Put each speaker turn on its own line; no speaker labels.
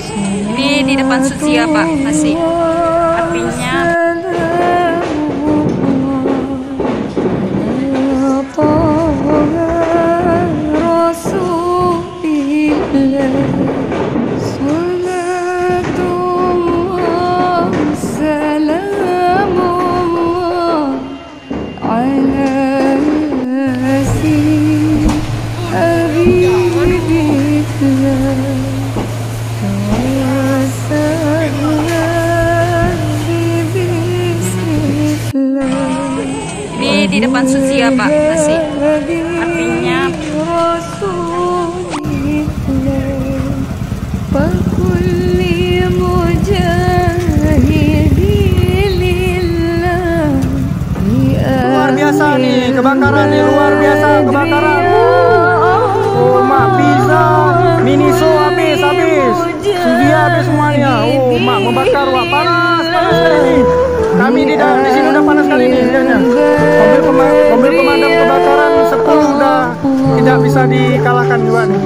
Ini di depan suci ya Pak, masih apinya. Ini di depan suci ya Pak, masih apinya.
Luar biasa nih kebakaran nih, luar biasa kebakaran. Oh mak, pizza Miniso habis, Sudia habis semuanya. Oh mak, membakar, wah panas sekali nih. Kami di sini udah panas sekali nih lihatnya. Mobil pemadam kebakaran 10 udah tidak bisa dikalahkan juga nih.